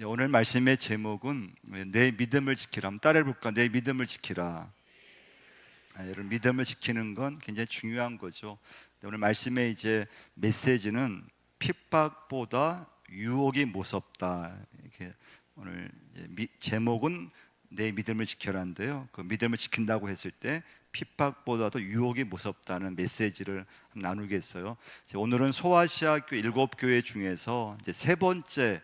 오늘 말씀의 제목은 내 믿음을 지키라. 한번 따라해볼까? 내 믿음을 지키라. 여러분, 믿음을 지키는 건 굉장히 중요한 거죠. 오늘 말씀의 이제 메시지는 핍박보다 유혹이 무섭다. 이렇게 오늘 제목은 내 믿음을 지켜라인데요. 그 믿음을 지킨다고 했을 때 핍박보다도 유혹이 무섭다는 메시지를 나누겠어요. 오늘은 소아시아 교회 7교회 중에서 이제 세 번째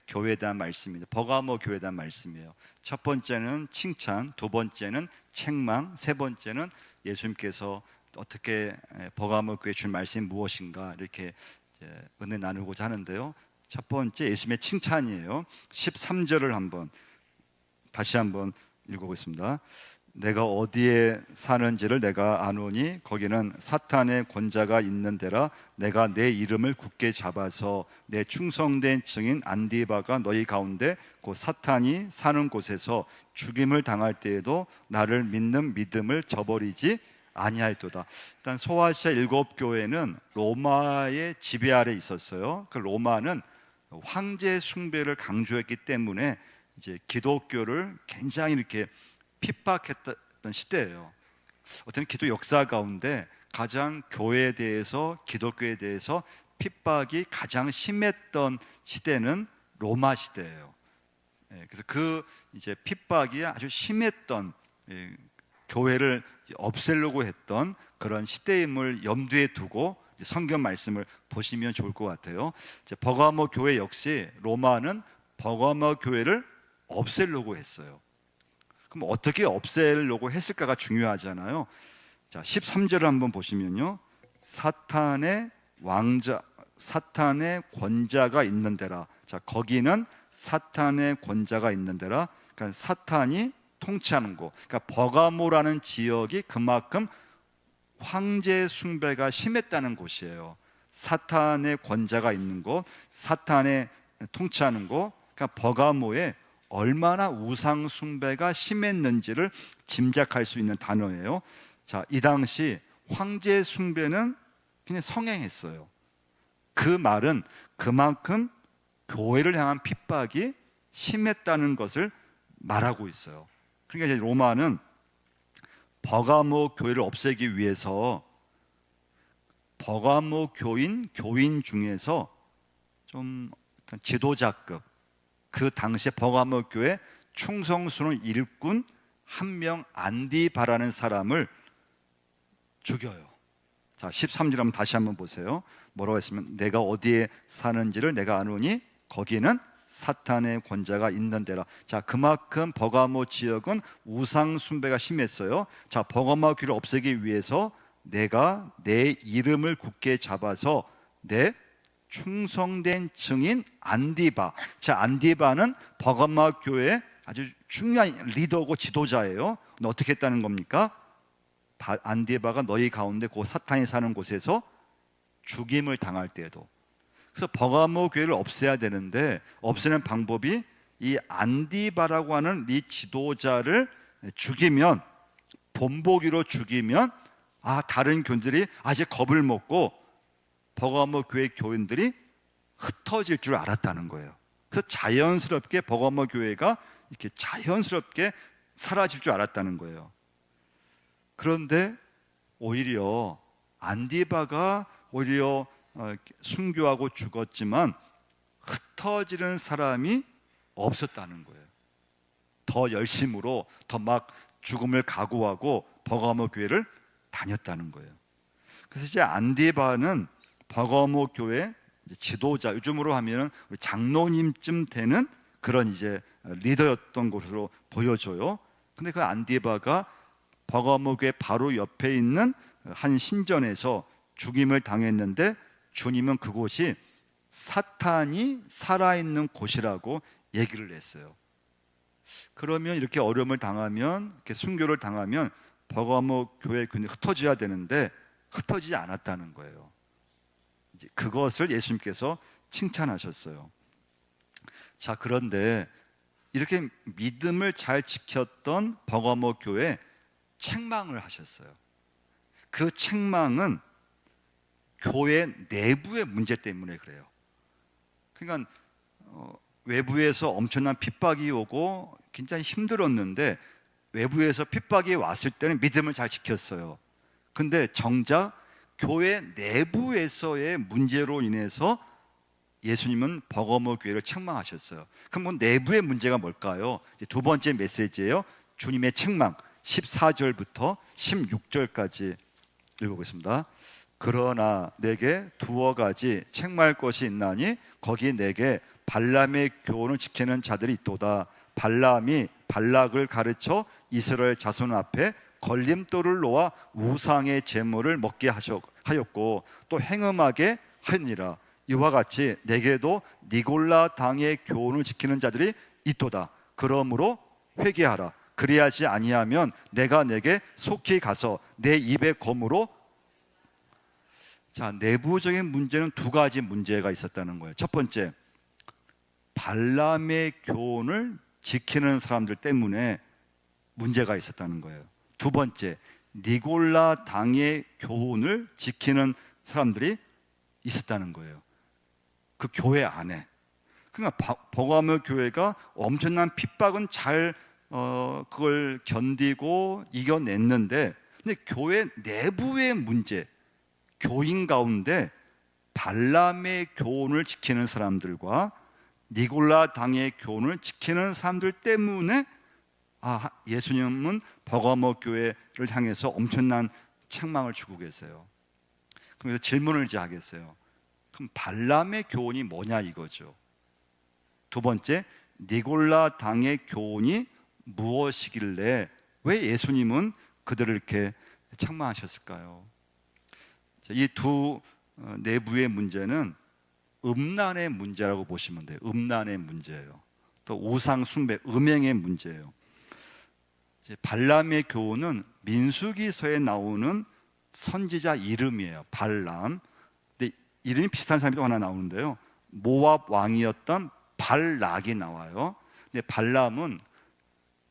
교회에 대한 말씀입니다. 버가모 교회에 대한 말씀이에요. 첫 번째는 칭찬, 두 번째는 책망, 세 번째는 예수님께서 어떻게 버가모 교회에 준 말씀이 무엇인가 이렇게 은혜 나누고자 하는데요. 첫 번째 예수님의 칭찬이에요. 13절을 다시 한번 읽어보겠습니다. 내가 어디에 사는지를 내가 아노니 거기는 사탄의 권자가 있는 데라. 내가 내 이름을 굳게 잡아서 내 충성된 증인 안디바가 너희 가운데 곧 사탄이 사는 곳에서 죽임을 당할 때에도 나를 믿는 믿음을 저버리지 아니하였도다. 일단 소아시아 7교회는 로마의 지배 아래 있었어요. 그 로마는 황제 숭배를 강조했기 때문에 이제 기독교를 굉장히 이렇게 핍박했던 시대예요. 어떤 기도 역사 가운데 가장 교회에 대해서, 기독교에 대해서 핍박이 가장 심했던 시대는 로마 시대예요. 그래서 그 이제 핍박이 아주 심했던, 교회를 없애려고 했던 그런 시대임을 염두에 두고 성경 말씀을 보시면 좋을 것 같아요. 이제 버가모 교회 역시 로마는 버가모 교회를 없애려고 했어요. 그럼 어떻게 없애려고 했을까가 중요하잖아요. 자, 13절을 한번 보시면요. 사탄의 권자가 있는 데라. 자, 거기는 사탄의 권자가 있는 데라. 그러니까 사탄이 통치하는 곳. 그러니까 버가모라는 지역이 그만큼 황제 숭배가 심했다는 곳이에요. 사탄의 권자가 있는 곳, 사탄의 통치하는 곳. 그러니까 버가모에 얼마나 우상 숭배가 심했는지를 짐작할 수 있는 단어예요. 자, 이 당시 황제 숭배는 그냥 성행했어요. 그 말은 그만큼 교회를 향한 핍박이 심했다는 것을 말하고 있어요. 그러니까 이제 로마는 버가모 교회를 없애기 위해서 버가모 교인 중에서 좀 지도자급, 그 당시에 버가모 교회 충성스러운 일꾼 한 명 안디바라는 사람을 죽여요. 자, 13절 한번 다시 한번 보세요. 뭐라고 했으면 내가 어디에 사는지를 내가 아노니 거기는 사탄의 권자가 있는 데라. 자, 그만큼 버가모 지역은 우상 숭배가 심했어요. 자, 버가모 교회를 없애기 위해서 내가 내 이름을 굳게 잡아서 내 충성된 증인 안디바. 자, 안디바는 버가모 교회의 아주 중요한 리더고 지도자예요. 근데 어떻게 했다는 겁니까? 안디바가 너희 가운데 그 사탄이 사는 곳에서 죽임을 당할 때에도. 그래서 버가모 교회를 없애야 되는데 없애는 방법이 이 안디바라고 하는 이 지도자를 죽이면, 본보기로 죽이면 다른 교인들이 이제 겁을 먹고 버가모 교회 교인들이 흩어질 줄 알았다는 거예요. 그래서 자연스럽게 버가모 교회가 이렇게 자연스럽게 사라질 줄 알았다는 거예요. 그런데 오히려 안디바가 순교하고 죽었지만 흩어지는 사람이 없었다는 거예요. 더 열심으로 더 막 죽음을 각오하고 버가모 교회를 다녔다는 거예요. 그래서 이제 안디바는 버가모 교회 지도자, 요즘으로 하면은 장로님쯤 되는 그런 이제 리더였던 것으로 보여져요. 근데 그 안디바가 버가모 교회 바로 옆에 있는 한 신전에서 죽임을 당했는데 주님은 그곳이 사탄이 살아있는 곳이라고 얘기를 했어요. 그러면 이렇게 어려움을 당하면, 이렇게 순교를 당하면 버가모 교회 교인이 흩어져야 되는데 흩어지지 않았다는 거예요. 이제 그것을 예수님께서 칭찬하셨어요. 자, 그런데 이렇게 믿음을 잘 지켰던 버가모 교회 책망을 하셨어요. 그 책망은 교회 내부의 문제 때문에 그래요. 그러니까 외부에서 엄청난 핍박이 오고 굉장히 힘들었는데 외부에서 핍박이 왔을 때는 믿음을 잘 지켰어요. 근데 정작 교회 내부에서의 문제로 인해서 예수님은 버가모 교회를 책망하셨어요. 그럼 뭐 내부의 문제가 뭘까요? 이제 두 번째 메시지예요. 주님의 책망 14절부터 16절까지 읽어보겠습니다. 그러나 내게 두어 가지 책망할 것이 있나니 거기 내게 발람의 교훈을 지키는 자들이 있도다. 발람이 발락을 가르쳐 이스라엘 자손 앞에 걸림돌을 놓아 우상의 제물을 먹게 하였고 또 행음하게 하니라. 이와 같이 내게도 니골라 당의 교훈을 지키는 자들이 있도다. 그러므로 회개하라. 그리하지 아니하면 내가 내게 속히 가서 내 입의 검으로. 자, 내부적인 문제는 두 가지 문제가 있었다는 거예요. 첫 번째, 발람의 교훈을 지키는 사람들 때문에 문제가 있었다는 거예요. 두 번째, 니골라 당의 교훈을 지키는 사람들이 있었다는 거예요. 그 교회 안에. 그러니까 버가모 교회가 엄청난 핍박은 잘 그걸 견디고 이겨냈는데, 근데 교회 내부의 문제, 교인 가운데 발람의 교훈을 지키는 사람들과 니골라 당의 교훈을 지키는 사람들 때문에 예수님은 버가모 교회를 향해서 엄청난 책망을 주고 계세요. 그래서 질문을 이제 하겠어요. 그럼 발람의 교훈이 뭐냐 이거죠. 두 번째, 니골라 당의 교훈이 무엇이길래 왜 예수님은 그들을 이렇게 책망하셨을까요? 이 두 내부의 문제는 음란의 문제라고 보시면 돼요. 음란의 문제예요. 또 우상 숭배, 음행의 문제예요. 발람의 교훈은 민수기서에 나오는 선지자 이름이에요. 발람. 근데 이름이 비슷한 사람이 또 하나 나오는데요. 모압 왕이었던 발락이 나와요. 근데 발람은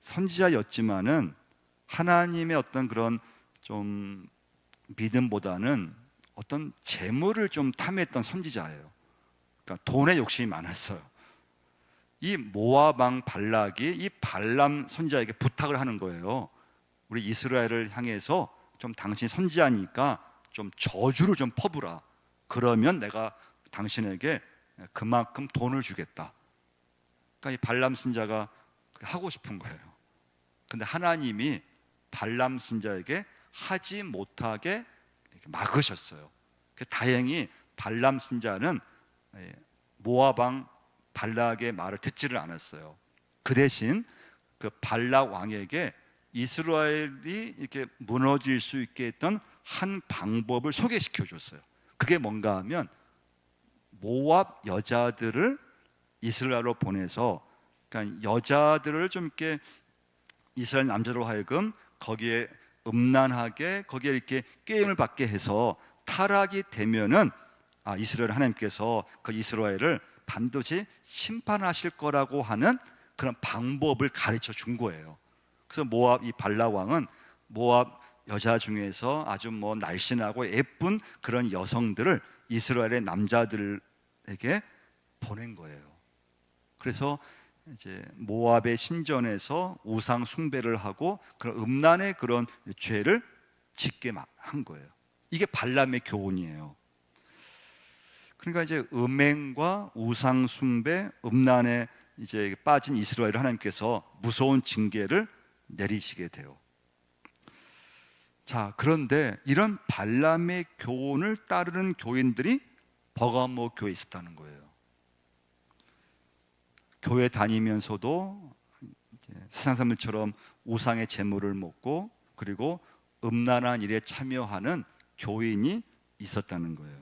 선지자였지만은 하나님의 어떤 그런 좀 믿음보다는 어떤 재물을 좀 탐했던 선지자예요. 그러니까 돈에 욕심이 많았어요. 이 모압 왕 발락이 이 발람 선지자에게 부탁을 하는 거예요. 우리 이스라엘을 향해서 좀 당신 선지자니까 좀 저주를 좀 퍼부라. 그러면 내가 당신에게 그만큼 돈을 주겠다. 그러니까 이 발람 선지자가 하고 싶은 거예요. 근데 하나님이 발람 선지자에게 하지 못하게 막으셨어요. 다행히 발람 선지자는 모압 왕 발락의 말을 듣지를 않았어요. 그 대신 그 발락 왕에게 이스라엘이 이렇게 무너질 수 있게 했던 한 방법을 소개시켜 줬어요. 그게 뭔가 하면 모압 여자들을 이스라엘로 보내서, 그러니까 여자들을 좀 이렇게 이스라엘 남자로 하여금 거기에 음란하게 거기에 이렇게 꾀임을 받게 해서 타락이 되면은 이스라엘 하나님께서 그 이스라엘을 반드시 심판하실 거라고 하는 그런 방법을 가르쳐 준 거예요. 그래서 모압 이 발락 왕은 모압 여자 중에서 아주 뭐 날씬하고 예쁜 그런 여성들을 이스라엘의 남자들에게 보낸 거예요. 그래서 이제 모압의 신전에서 우상 숭배를 하고 그런 음란의 그런 죄를 짓게 한 거예요. 이게 발람의 교훈이에요. 그러니까 이제 음행과 우상 숭배, 음란에 이제 빠진 이스라엘을 하나님께서 무서운 징계를 내리시게 돼요. 자, 그런데 이런 발람의 교훈을 따르는 교인들이 버가모 교회에 있었다는 거예요. 교회 다니면서도 세상 사람들처럼 우상의 제물을 먹고 그리고 음란한 일에 참여하는 교인이 있었다는 거예요.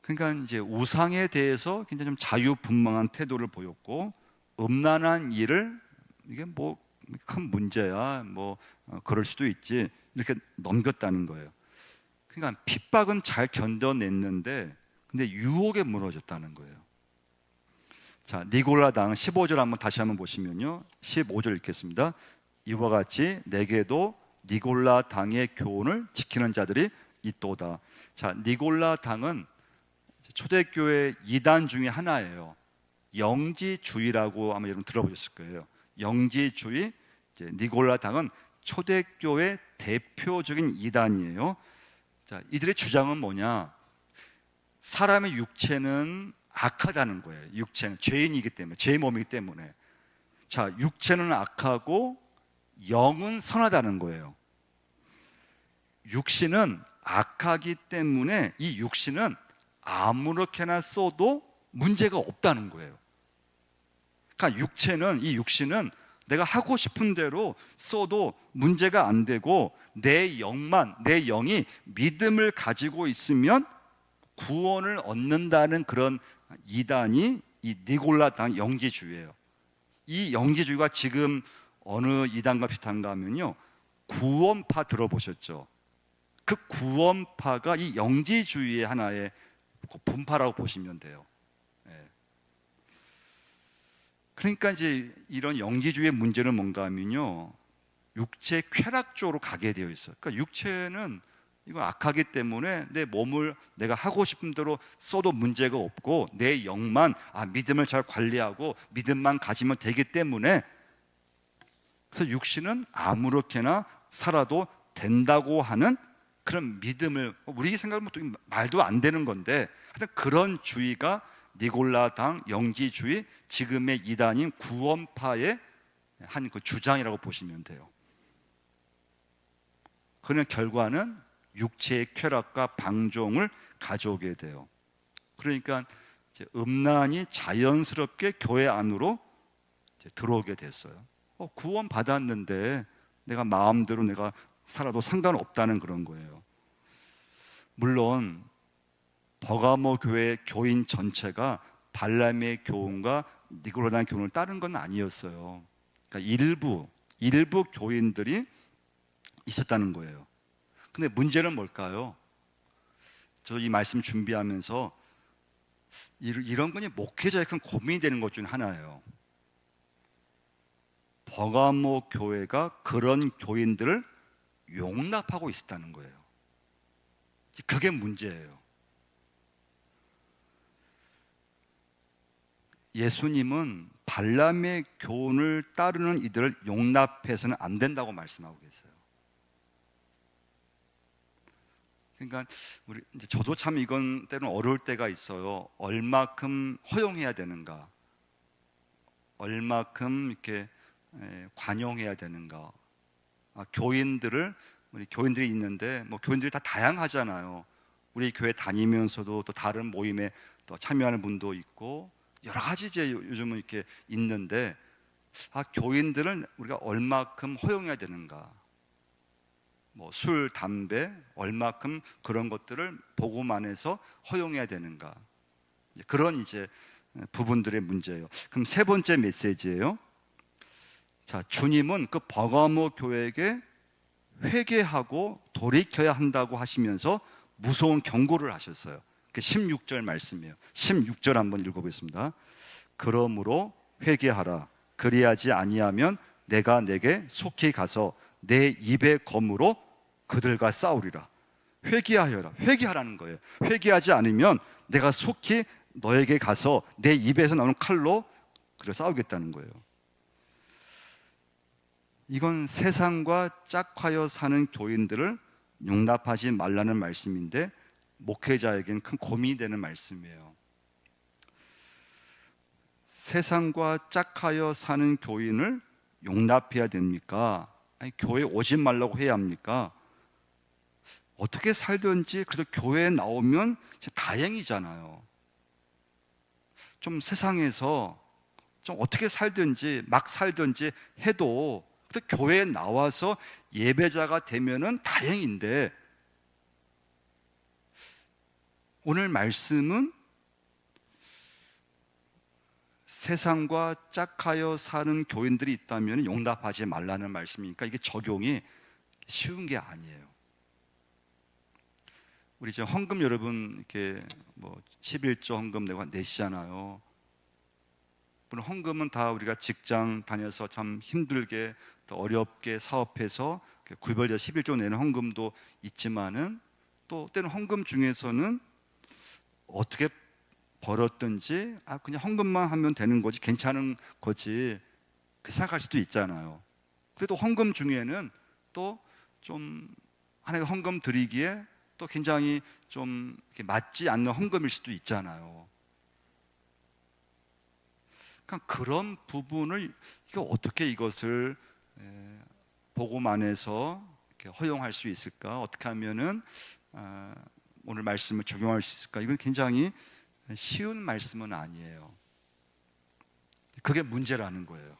그러니까 이제 우상에 대해서 굉장히 좀 자유분방한 태도를 보였고, 음란한 일을 이게 뭐 큰 문제야, 뭐 그럴 수도 있지 이렇게 넘겼다는 거예요. 그러니까 핍박은 잘 견뎌냈는데, 근데 유혹에 무너졌다는 거예요. 자, 니골라 당 15절 한번 다시 한번 보시면요, 15절 읽겠습니다. 이와 같이 내게도 니골라 당의 교훈을 지키는 자들이 있도다. 자, 니골라 당은 초대교회 2단 중에 하나예요. 영지주의라고 아마 여러분 들어보셨을 거예요. 영지주의, 이제 니골라당은 초대교회 대표적인 이단이에요. 자, 이들의 주장은 뭐냐? 사람의 육체는 악하다는 거예요. 육체는 죄인이기 때문에, 죄의 몸이기 때문에. 자, 육체는 악하고 영은 선하다는 거예요. 육신은 악하기 때문에 이 육신은 아무렇게나 써도 문제가 없다는 거예요. 그러니까 이 육신은 내가 하고 싶은 대로 써도 문제가 안 되고 내 영이 믿음을 가지고 있으면 구원을 얻는다는 그런 이단이 이 니골라당 영지주의예요. 이 영지주의가 지금 어느 이단과 비슷한가 하면요, 구원파 들어보셨죠? 그 구원파가 이 영지주의의 하나의 분파라고 보시면 돼요. 그러니까 이제 이런 영지주의의 문제는 뭔가 하면요, 육체 쾌락 쪽으로 가게 되어 있어요. 그러니까 육체는 이거 악하기 때문에 내 몸을 내가 하고 싶은 대로 써도 문제가 없고 내 영만 믿음을 잘 관리하고 믿음만 가지면 되기 때문에, 그래서 육신은 아무렇게나 살아도 된다고 하는 그런 믿음을, 우리 생각하면 말도 안 되는 건데, 하여튼 그런 주의가 니골라당 영지주의, 지금의 이단인 구원파의 한 그 주장이라고 보시면 돼요. 그런 결과는 육체의 쾌락과 방종을 가져오게 돼요. 그러니까 이제 음란이 자연스럽게 교회 안으로 이제 들어오게 됐어요. 구원 받았는데 내가 마음대로 내가 살아도 상관없다는 그런 거예요. 물론 버가모 교회 교인 전체가 발람의 교훈과 니골라당 교훈을 따른 건 아니었어요. 그러니까 일부 교인들이 있었다는 거예요. 근데 문제는 뭘까요? 저 이 말씀 준비하면서 이런 건이 목회자의 큰 고민이 되는 것 중 하나예요. 버가모 교회가 그런 교인들을 용납하고 있었다는 거예요. 그게 문제예요. 예수님은 발람의 교훈을 따르는 이들을 용납해서는 안 된다고 말씀하고 계세요. 그러니까 저도 참 이건 때로는 어려울 때가 있어요. 얼마큼 허용해야 되는가, 얼마큼 이렇게 관용해야 되는가. 우리 교인들이 있는데 교인들이 다 다양하잖아요. 우리 교회 다니면서도 또 다른 모임에 또 참여하는 분도 있고 여러 가지 이제 요즘은 이렇게 있는데, 교인들은 우리가 얼마큼 허용해야 되는가, 술, 담배 얼마큼 그런 것들을 복음 안에서 허용해야 되는가, 그런 이제 부분들의 문제예요. 그럼 세 번째 메시지예요. 자, 주님은 그 버가모 교회에게 회개하고 돌이켜야 한다고 하시면서 무서운 경고를 하셨어요. 그 16절 말씀이에요. 16절 한번 읽어보겠습니다. 그러므로 회개하라. 그리하지 아니하면 내가 내게 속히 가서 내 입의 검으로 그들과 싸우리라. 회개하여라. 회개하라는 거예요. 회개하지 않으면 내가 속히 너에게 가서 내 입에서 나오는 칼로 그를 싸우겠다는 거예요. 이건 세상과 짝하여 사는 교인들을 용납하지 말라는 말씀인데, 목회자에게는 큰 고민이 되는 말씀이에요. 세상과 짝하여 사는 교인을 용납해야 됩니까? 아니, 교회 오지 말라고 해야 합니까? 어떻게 살든지 그래도 교회에 나오면 다행이잖아요. 좀 세상에서 좀 어떻게 살든지 막 살든지 해도 또 교회에 나와서 예배자가 되면은 다행인데, 오늘 말씀은 세상과 짝하여 사는 교인들이 있다면 용납하지 말라는 말씀이니까 이게 적용이 쉬운 게 아니에요. 우리 이제 헌금 여러분 이렇게 11조 헌금 내시잖아요. 물론 헌금은 다 우리가 직장 다녀서 참 힘들게 또 어렵게 사업해서 구별되어 11조 내는 헌금도 있지만은, 또 때는 헌금 중에서는 어떻게 벌었든지 그냥 헌금만 하면 되는 거지, 괜찮은 거지, 그 생각할 수도 있잖아요. 그래도 헌금 중에는 또 좀 하나님 헌금 드리기에 또 굉장히 좀 맞지 않는 헌금일 수도 있잖아요. 그러니까 그런 부분을 어떻게 이것을 복음안에서 허용할 수 있을까? 어떻게 하면은 오늘 말씀을 적용할 수 있을까? 이건 굉장히 쉬운 말씀은 아니에요. 그게 문제라는 거예요.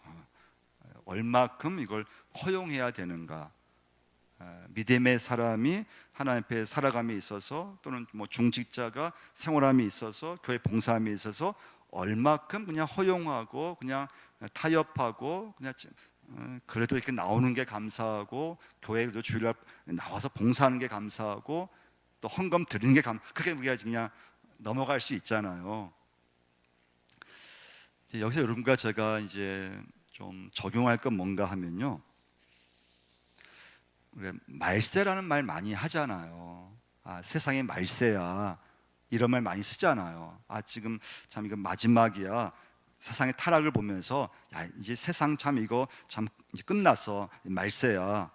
얼마큼 이걸 허용해야 되는가? 믿음의 사람이 하나님 앞에 살아감에 있어서, 또는 뭐 중직자가 생활함에 있어서, 교회 봉사함에 있어서 얼마큼 그냥 허용하고 그냥 타협하고 그냥 그래도 이렇게 나오는 게 감사하고, 교회도 주일날 나와서 봉사하는 게 감사하고, 또 헌금 드리는 게 그게 우리가 그냥 넘어갈 수 있잖아요. 여기서 여러분과 제가 이제 좀 적용할 건 뭔가 하면요, 우리 말세라는 말 많이 하잖아요. 세상에 말세야, 이런 말 많이 쓰잖아요. 지금 참 이거 마지막이야. 세상의 타락을 보면서 이제 세상 참 이거 참 이제 끝났어, 말세야.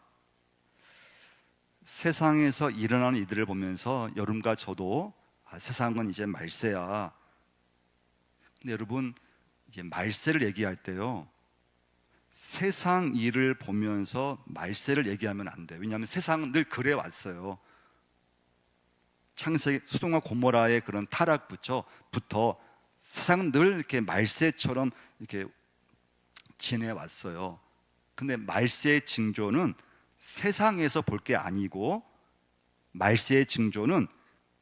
세상에서 일어나는 이들을 보면서 여러분과 저도 세상은 이제 말세야. 근데 여러분, 이제 말세를 얘기할 때요, 세상 일을 보면서 말세를 얘기하면 안 돼요. 왜냐하면 세상은 늘 그래 왔어요. 창세기 소돔과 고모라의 그런 타락부터 세상은 늘 이렇게 말세처럼 이렇게 지내왔어요. 근데 말세의 징조는 세상에서 볼 게 아니고, 말세의 징조는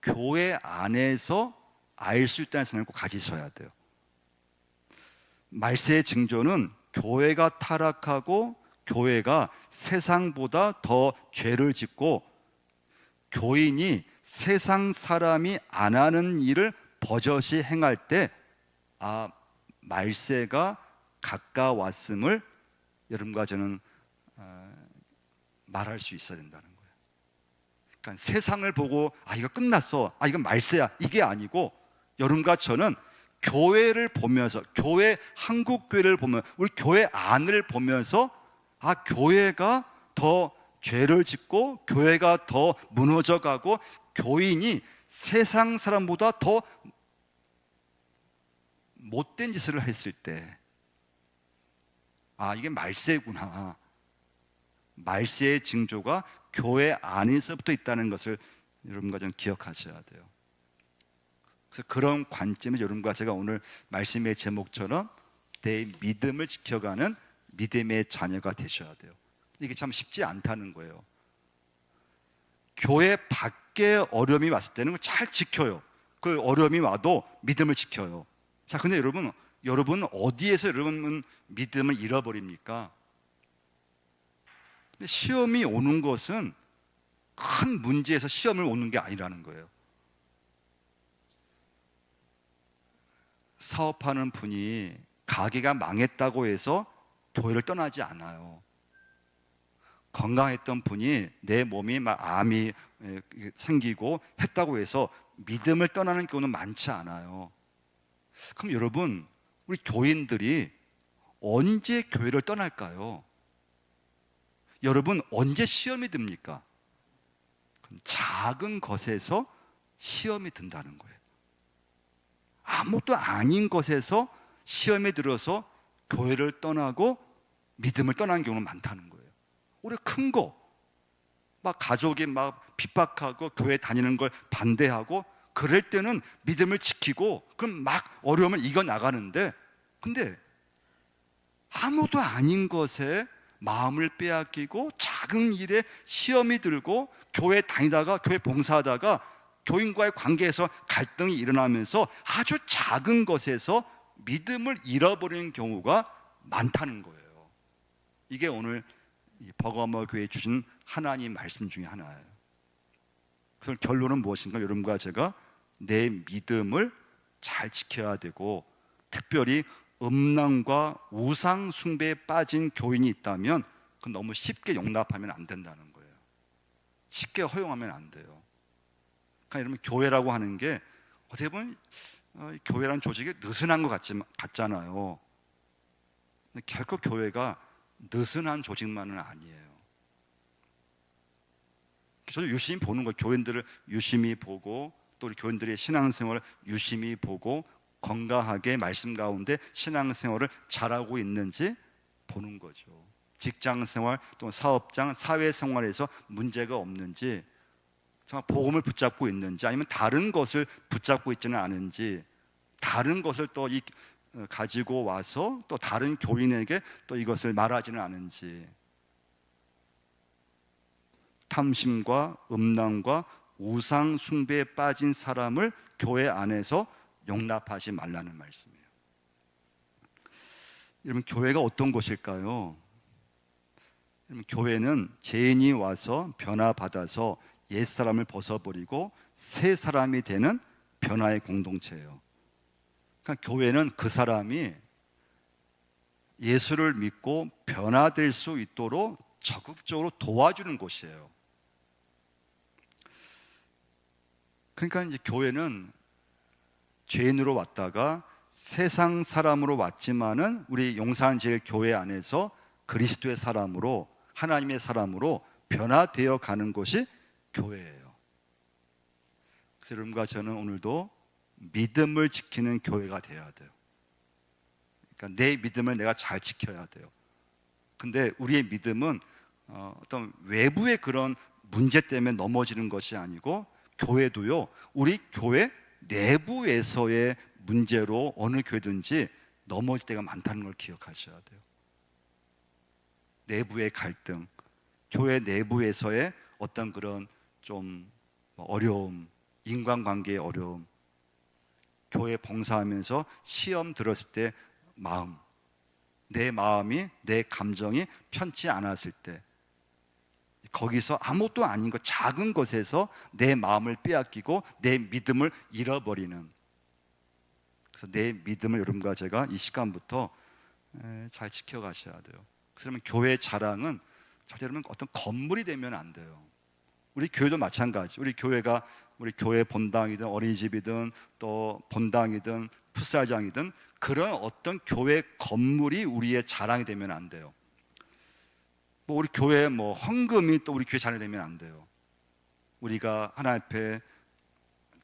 교회 안에서 알 수 있다는 생각을 꼭 가지셔야 돼요. 말세의 징조는 교회가 타락하고, 교회가 세상보다 더 죄를 짓고, 교인이 세상 사람이 안 하는 일을 버젓이 행할 때 말세가 가까웠음을 여러분과 저는 말할 수 있어야 된다는 거예요. 그러니까 세상을 보고 이거 끝났어, 이건 말세야, 이게 아니고, 여러분과 저는 교회를 보면서, 한국 교회를 보면, 우리 교회 안을 보면서 교회가 더 죄를 짓고, 교회가 더 무너져가고, 교인이 세상 사람보다 더 못된 짓을 했을 때 이게 말세구나. 말세의 징조가 교회 안에서부터 있다는 것을 여러분과 저는 기억하셔야 돼요. 그래서 그런 관점에서 여러분과 제가 오늘 말씀의 제목처럼 내 믿음을 지켜가는 믿음의 자녀가 되셔야 돼요. 이게 참 쉽지 않다는 거예요. 교회 밖에 어려움이 왔을 때는 잘 지켜요. 그 어려움이 와도 믿음을 지켜요. 자, 근데 여러분 어디에서 여러분은 믿음을 잃어버립니까? 근데 시험이 오는 것은 큰 문제에서 시험을 오는 게 아니라는 거예요. 사업하는 분이 가게가 망했다고 해서 교회를 떠나지 않아요. 건강했던 분이 내 몸이 암이 생기고 했다고 해서 믿음을 떠나는 경우는 많지 않아요. 그럼 여러분, 우리 교인들이 언제 교회를 떠날까요? 여러분, 언제 시험이 듭니까? 작은 것에서 시험이 든다는 거예요. 아무것도 아닌 것에서 시험에 들어서 교회를 떠나고 믿음을 떠나는 경우는 많다는 거예요. 우리 큰 거, 가족이 핍박하고 교회 다니는 걸 반대하고, 그럴 때는 믿음을 지키고, 그럼 어려움을 이겨나가는데, 근데 아무도 아닌 것에 마음을 빼앗기고, 작은 일에 시험이 들고, 교회 다니다가, 교회 봉사하다가 교인과의 관계에서 갈등이 일어나면서 아주 작은 것에서 믿음을 잃어버리는 경우가 많다는 거예요. 이게 오늘 버가모 교회에 주신 하나님 말씀 중에 하나예요. 그래서 결론은 무엇인가? 여러분과 제가 내 믿음을 잘 지켜야 되고, 특별히 음란과 우상 숭배에 빠진 교인이 있다면 그건 너무 쉽게 용납하면 안 된다는 거예요. 쉽게 허용하면 안 돼요. 그러니까 여러분, 교회라고 하는 게 어떻게 보면 교회라는 조직이 느슨한 것 같잖아요. 근데 결코 교회가 느슨한 조직만은 아니에요. 저도 유심히 보는 거예요. 교인들을 유심히 보고, 또 우리 교인들의 신앙생활을 유심히 보고, 건강하게 말씀 가운데 신앙생활을 잘하고 있는지 보는 거죠. 직장생활, 또 사업장, 사회생활에서 문제가 없는지, 정말 복음을 붙잡고 있는지, 아니면 다른 것을 붙잡고 있지는 않은지, 다른 것을 또 가지고 와서 또 다른 교인에게 또 이것을 말하지는 않은지, 탐심과 음란과 우상 숭배에 빠진 사람을 교회 안에서 용납하지 말라는 말씀이에요. 여러분, 교회가 어떤 곳일까요? 여러분, 교회는 죄인이 와서 변화받아서 옛사람을 벗어버리고 새 사람이 되는 변화의 공동체예요. 그러니까 교회는 그 사람이 예수를 믿고 변화될 수 있도록 적극적으로 도와주는 곳이에요. 그러니까 이제 교회는 죄인으로 왔다가 세상 사람으로 왔지만은 우리 용산제일 교회 안에서 그리스도의 사람으로, 하나님의 사람으로 변화되어 가는 곳이 교회예요. 그래서 여러분과 저는 오늘도 믿음을 지키는 교회가 되어야 돼요. 그러니까 내 믿음을 내가 잘 지켜야 돼요. 근데 우리의 믿음은 어떤 외부의 그런 문제 때문에 넘어지는 것이 아니고, 교회도요, 우리 교회 내부에서의 문제로 어느 교회든지 넘어질 때가 많다는 걸 기억하셔야 돼요. 내부의 갈등, 교회 내부에서의 어떤 그런 좀 어려움, 인간관계의 어려움, 교회 봉사하면서 시험 들었을 때 내 마음이, 내 감정이 편치 않았을 때, 거기서 아무것도 아닌 것, 작은 것에서 내 마음을 빼앗기고 내 믿음을 잃어버리는, 그래서 내 믿음을 여러분과 제가 이 시간부터 잘 지켜가셔야 돼요. 그러면 교회의 자랑은 절대 여러분 어떤 건물이 되면 안 돼요. 우리 교회도 마찬가지. 우리 교회 본당이든 어린이집이든 또 본당이든 풋살장이든 그런 어떤 교회 건물이 우리의 자랑이 되면 안 돼요. 우리 교회 헌금이 또 우리 교회 자랑이 되면 안 돼요. 우리가 하나님 앞에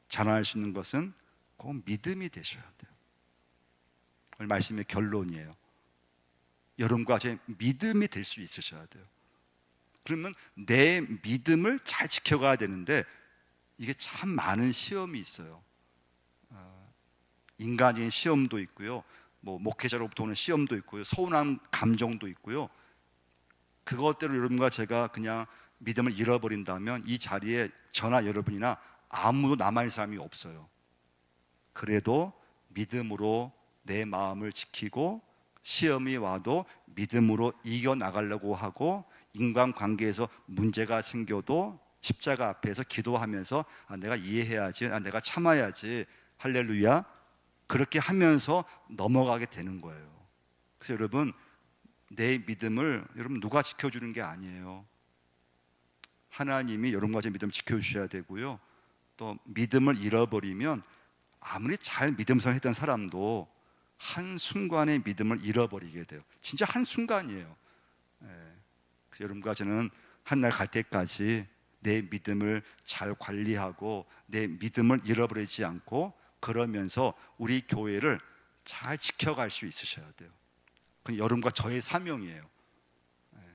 자랑할 수 있는 것은 꼭 믿음이 되셔야 돼요. 오늘 말씀의 결론이에요. 여러분과 제 믿음이 될 수 있으셔야 돼요. 그러면 내 믿음을 잘 지켜가야 되는데, 이게 참 많은 시험이 있어요. 인간적인 시험도 있고요, 목회자로부터 오는 시험도 있고요, 서운한 감정도 있고요. 그것대로 여러분과 제가 그냥 믿음을 잃어버린다면 이 자리에 저나 여러분이나 아무도 남아있는 사람이 없어요. 그래도 믿음으로 내 마음을 지키고, 시험이 와도 믿음으로 이겨나가려고 하고, 인간관계에서 문제가 생겨도 십자가 앞에서 기도하면서 내가 이해해야지, 내가 참아야지, 할렐루야, 그렇게 하면서 넘어가게 되는 거예요. 그래서 여러분, 내 믿음을 여러분 누가 지켜주는 게 아니에요. 하나님이 여러분과 제 믿음을 지켜주셔야 되고요, 또 믿음을 잃어버리면 아무리 잘 믿음생활 했던 사람도 한순간에 믿음을 잃어버리게 돼요. 진짜 한순간이에요. 그래서 여러분과 저는 한날 갈 때까지 내 믿음을 잘 관리하고 내 믿음을 잃어버리지 않고, 그러면서 우리 교회를 잘 지켜갈 수 있으셔야 돼요. 그건 여러분과 저의 사명이에요.